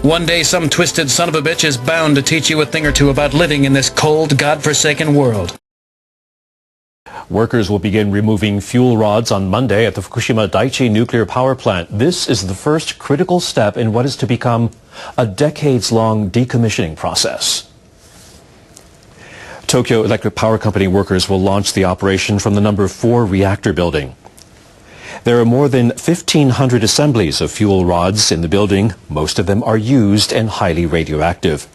One day some twisted son of a bitch is bound to teach you a thing or two about living in this cold, godforsaken world. Workers will begin removing fuel rods on Monday at the Fukushima Daiichi nuclear power plant. This is the first critical step in what is to become a decades-long decommissioning process. Tokyo Electric Power Company workers will launch the operation from the number 4 reactor building. There are more than 1,500 assemblies of fuel rods in the building. Most of them are used and highly radioactive.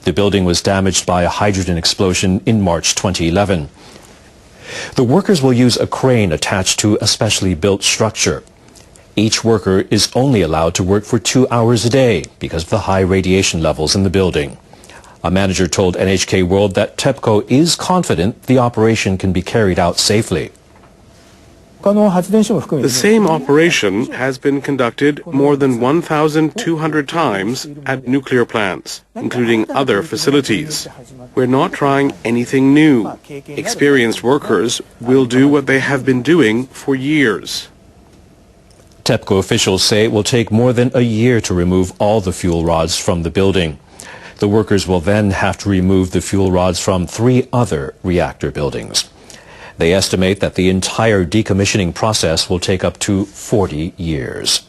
The building was damaged by a hydrogen explosion in March 2011. The workers will use a crane attached to a specially built structure. Each worker is only allowed to work for 2 hours a day because of the high radiation levels in the building. A manager told NHK World that TEPCO is confident the operation can be carried out safely. The same operation has been conducted more than 1,200 times at nuclear plants, including other facilities. We're not trying anything new. Experienced workers will do what they have been doing for years. TEPCO officials say it will take more than a year to remove all the fuel rods from the building. The workers will then have to remove the fuel rods from 3 other reactor buildings. They estimate that the entire decommissioning process will take up to 40 years.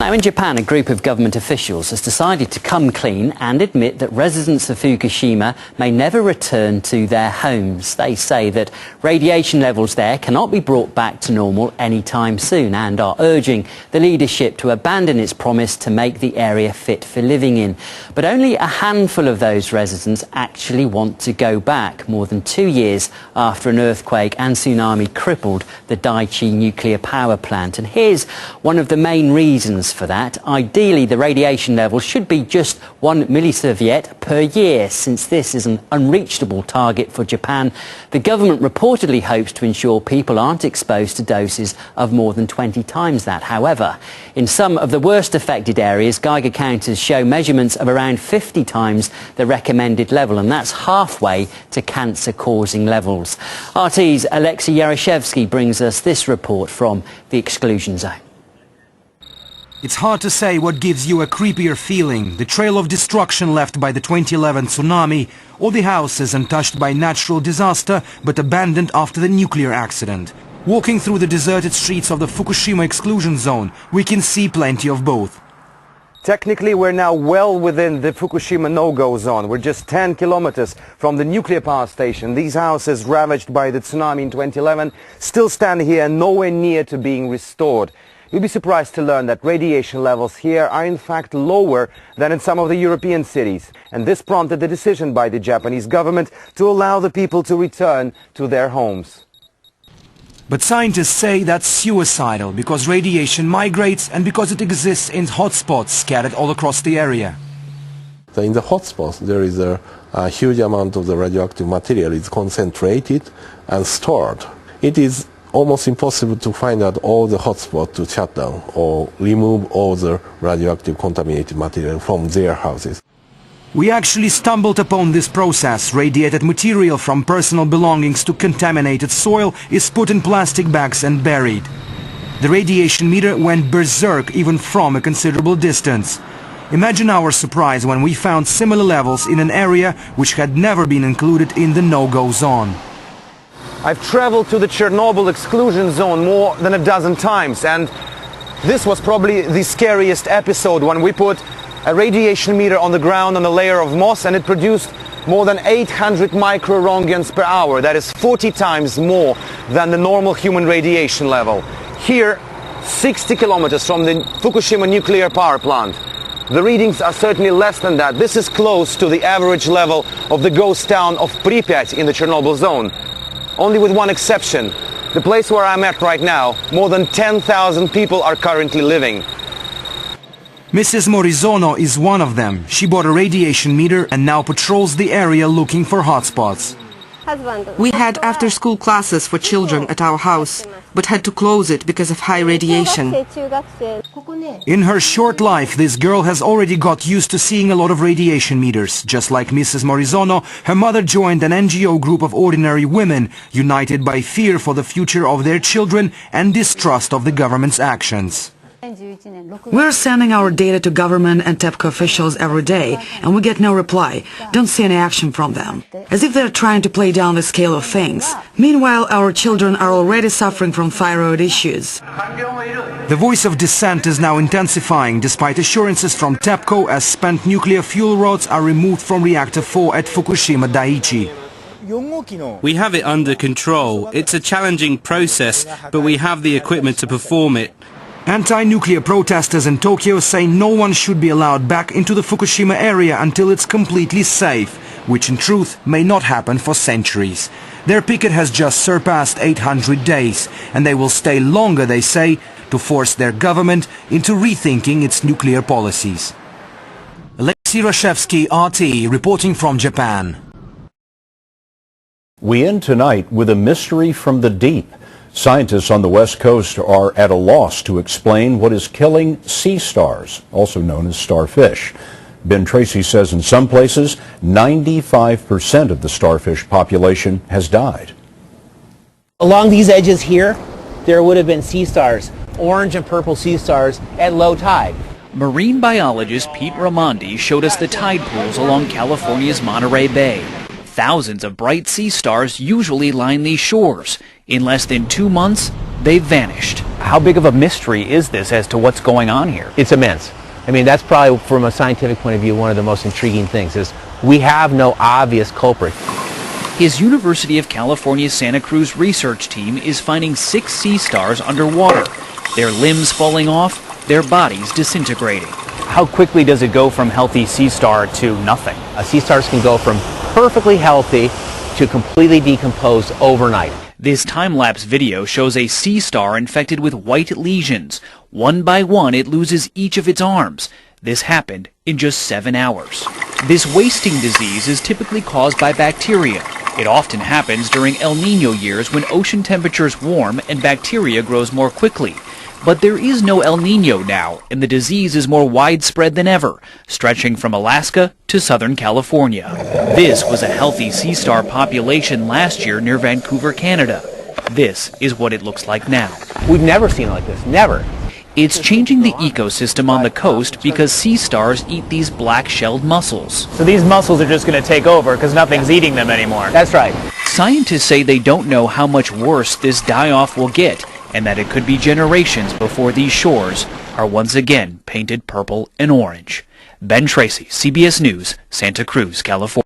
Now in Japan, a group of government officials has decided to come clean and admit that residents of Fukushima may never return to their homes. They say that radiation levels there cannot be brought back to normal anytime soon and are urging the leadership to abandon its promise to make the area fit for living in. But only a handful of those residents actually want to go back, more than 2 years after an earthquake and tsunami crippled the Daiichi nuclear power plant. And here's one of the main reasons for that. Ideally, the radiation level should be just 1 millisievert per year. Since this is an unreachable target for Japan, the government reportedly hopes to ensure people aren't exposed to doses of more than 20 times that. However, in some of the worst affected areas, Geiger counters show measurements of around 50 times the recommended level, and that's halfway to cancer-causing levels. RT's Alexei Yaroshevsky brings us this report from the exclusion zone. It's hard to say what gives you a creepier feeling, the trail of destruction left by the 2011 tsunami, or the houses untouched by natural disaster but abandoned after the nuclear accident. Walking through the deserted streets of the Fukushima exclusion zone, we can see plenty of both. Technically, we're now well within the Fukushima no-go zone. We're just 10 kilometers from the nuclear power station. These houses ravaged by the tsunami in 2011 still stand here and nowhere near to being restored. You'll be surprised to learn that radiation levels here are in fact lower than in some of the European cities. And this prompted the decision by the Japanese government to allow the people to return to their homes. But scientists say that's suicidal because radiation migrates and because it exists in hotspots scattered all across the area. In the hotspots there is a huge amount of the radioactive material is concentrated and stored. It is almost impossible to find out all the hotspots to shut down or remove all the radioactive contaminated material from their houses. We actually stumbled upon this process. Radiated material from personal belongings to contaminated soil is put in plastic bags and buried. The radiation meter went berserk even from a considerable distance. Imagine our surprise when we found similar levels in an area which had never been included in the no-go zone. I've traveled to the Chernobyl exclusion zone more than a dozen times, and this was probably the scariest episode when we put a radiation meter on the ground on a layer of moss and it produced more than 800 microrongens per hour. That is 40 times more than the normal human radiation level. Here, 60 kilometers from the Fukushima nuclear power plant. The readings are certainly less than that. This is close to the average level of the ghost town of Pripyat in the Chernobyl zone. Only with one exception. The place where I'm at right now, more than 10,000 people are currently living. Mrs. Morizono is one of them. She bought a radiation meter and now patrols the area looking for hotspots. We had after-school classes for children at our house, but had to close it because of high radiation. In her short life, this girl has already got used to seeing a lot of radiation meters. Just like Mrs. Morizono, her mother joined an NGO group of ordinary women, united by fear for the future of their children and distrust of the government's actions. We're sending our data to government and TEPCO officials every day, and we get no reply. Don't see any action from them. As if they're trying to play down the scale of things. Meanwhile, our children are already suffering from thyroid issues. The voice of dissent is now intensifying despite assurances from TEPCO as spent nuclear fuel rods are removed from reactor 4 at Fukushima Daiichi. We have it under control. It's a challenging process, but we have the equipment to perform it. Anti-nuclear protesters in Tokyo say no one should be allowed back into the Fukushima area until it's completely safe, which in truth may not happen for centuries. Their picket has just surpassed 800 days, and they will stay longer, they say, to force their government into rethinking its nuclear policies. Alexei Rashevsky, RT, reporting from Japan. We end tonight with a mystery from the deep. Scientists on the West Coast are at a loss to explain what is killing sea stars, also known as starfish. Ben Tracy says in some places, 95% of the starfish population has died. Along these edges here, there would have been sea stars, orange and purple sea stars, at low tide. Marine biologist Pete Raimondi showed us the tide pools along California's Monterey Bay. Thousands of bright sea stars usually line these shores. In less than 2 months, they've vanished. How big of a mystery is this as to what's going on here? It's immense. I mean, that's probably, from a scientific point of view, one of the most intriguing things is we have no obvious culprit. His University of California Santa Cruz research team is finding 6 sea stars underwater. Their limbs falling off, their bodies disintegrating. How quickly does it go from healthy sea star to nothing? Sea stars can go from perfectly healthy to completely decomposed overnight. This time-lapse video shows a sea star infected with white lesions. One by one, it loses each of its arms. This happened in just 7 hours. This wasting disease is typically caused by bacteria. It often happens during El Niño years when ocean temperatures warm and bacteria grows more quickly. But there is no El Niño now, and the disease is more widespread than ever, stretching from Alaska to Southern California. This was a healthy sea star population last year near Vancouver, Canada. This is what it looks like now. We've never seen it like this, never. It's changing the ecosystem on the coast because sea stars eat these black-shelled mussels. So these mussels are just going to take over because nothing's eating them anymore. That's right. Scientists say they don't know how much worse this die-off will get, and that it could be generations before these shores are once again painted purple and orange. Ben Tracy, CBS News, Santa Cruz, California.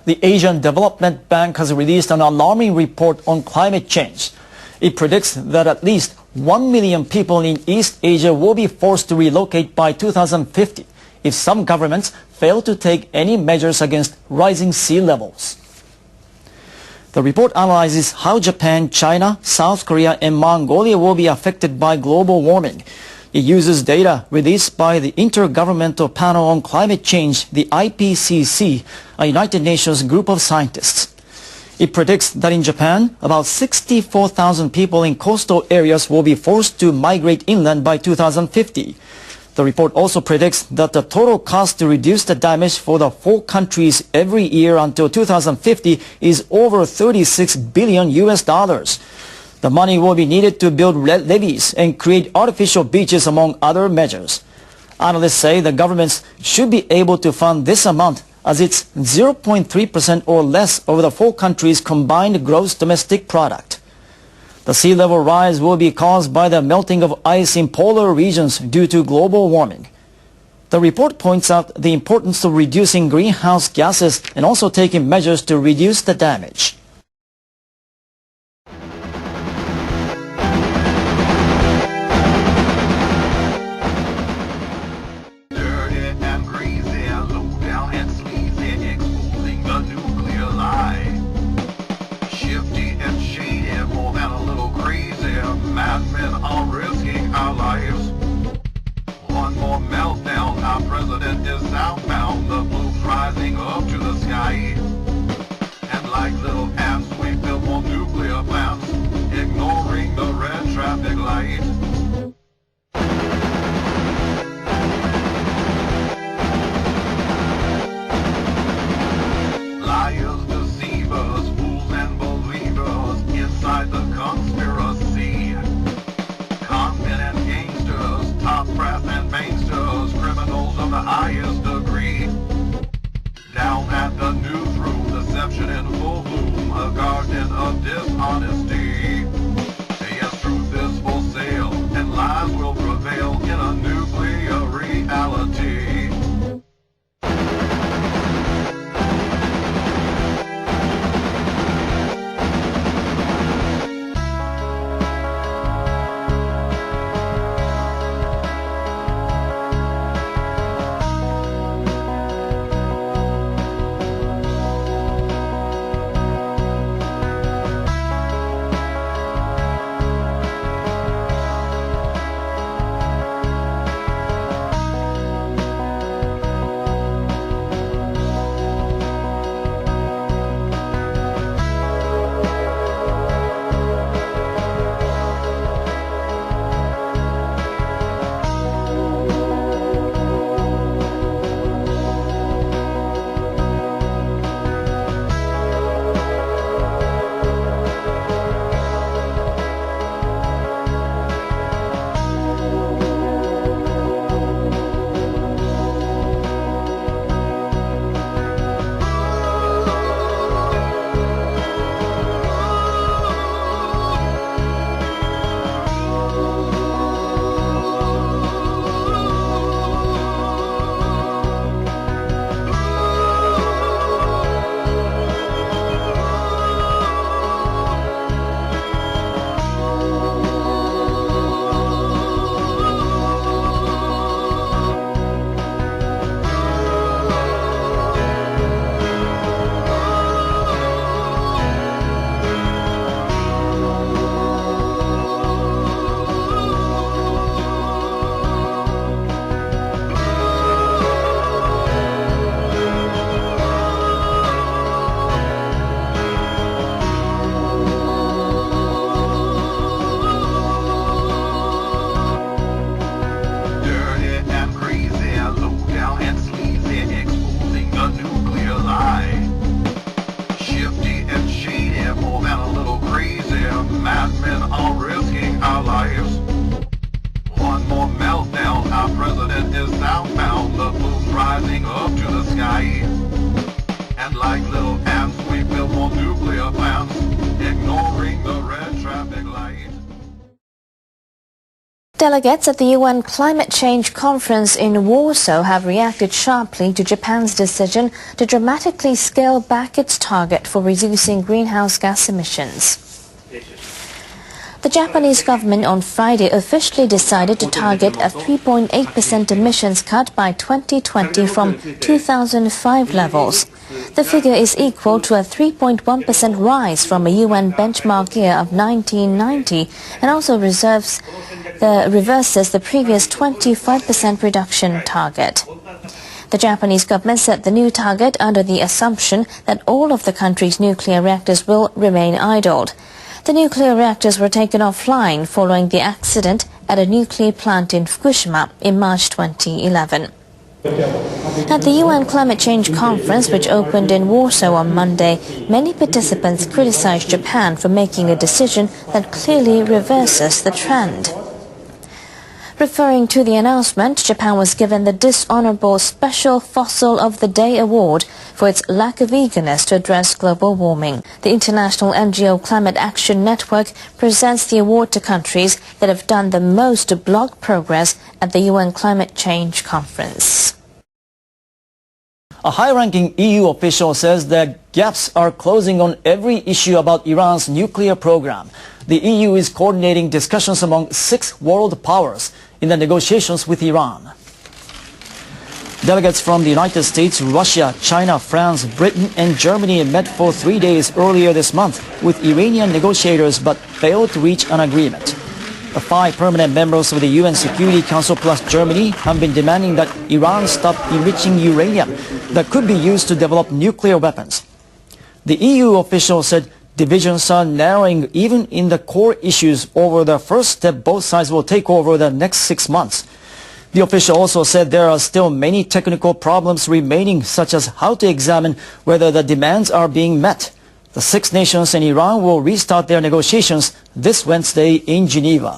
The Asian Development Bank has released an alarming report on climate change. It predicts that at least 1 million people in East Asia will be forced to relocate by 2050 if some governments fail to take any measures against rising sea levels. The report analyzes how Japan, China, South Korea and Mongolia will be affected by global warming. It uses data released by the Intergovernmental Panel on Climate Change, the IPCC, a United Nations group of scientists. It predicts that in Japan, about 64,000 people in coastal areas will be forced to migrate inland by 2050. The report also predicts that the total cost to reduce the damage for the 4 countries every year until 2050 is over $36 billion. The money will be needed to build levees and create artificial beaches, among other measures. Analysts say the governments should be able to fund this amount as it's 0.3% or less over the 4 countries' combined gross domestic product. The sea level rise will be caused by the melting of ice in polar regions due to global warming. The report points out the importance of reducing greenhouse gases and also taking measures to reduce the damage. Madmen are risking our lives. One more meltdown, our president is outbound, the blues rising up to the sky. And like little ants, we build more nuclear plants, ignoring the red traffic light. Liars, deceivers, fools and believers inside the conspiracy. Convent and Delegates at the UN Climate Change Conference in Warsaw have reacted sharply to Japan's decision to dramatically scale back its target for reducing greenhouse gas emissions. The Japanese government on Friday officially decided to target a 3.8% emissions cut by 2020 from 2005 levels. The figure is equal to a 3.1% rise from a UN benchmark year of 1990 and also reverses the previous 25% reduction target. The Japanese government set the new target under the assumption that all of the country's nuclear reactors will remain idled. The nuclear reactors were taken offline following the accident at a nuclear plant in Fukushima in March 2011. At the UN Climate Change Conference, which opened in Warsaw on Monday, many participants criticized Japan for making a decision that clearly reverses the trend. Referring to the announcement, Japan was given the dishonorable Special Fossil of the Day award for its lack of eagerness to address global warming. The international NGO Climate Action Network presents the award to countries that have done the most to block progress at the UN Climate Change Conference. A high-ranking EU official says that gaps are closing on every issue about Iran's nuclear program. The EU is coordinating discussions among 6 world powers in the negotiations with Iran. Delegates from the United States, Russia, China, France, Britain and Germany met for 3 days earlier this month with Iranian negotiators but failed to reach an agreement. The 5 permanent members of the UN Security Council plus Germany have been demanding that Iran stop enriching uranium that could be used to develop nuclear weapons. The EU official said divisions are narrowing even in the core issues over the first step both sides will take over the next 6 months. The official also said there are still many technical problems remaining, such as how to examine whether the demands are being met. The 6 nations and Iran will restart their negotiations this Wednesday in Geneva.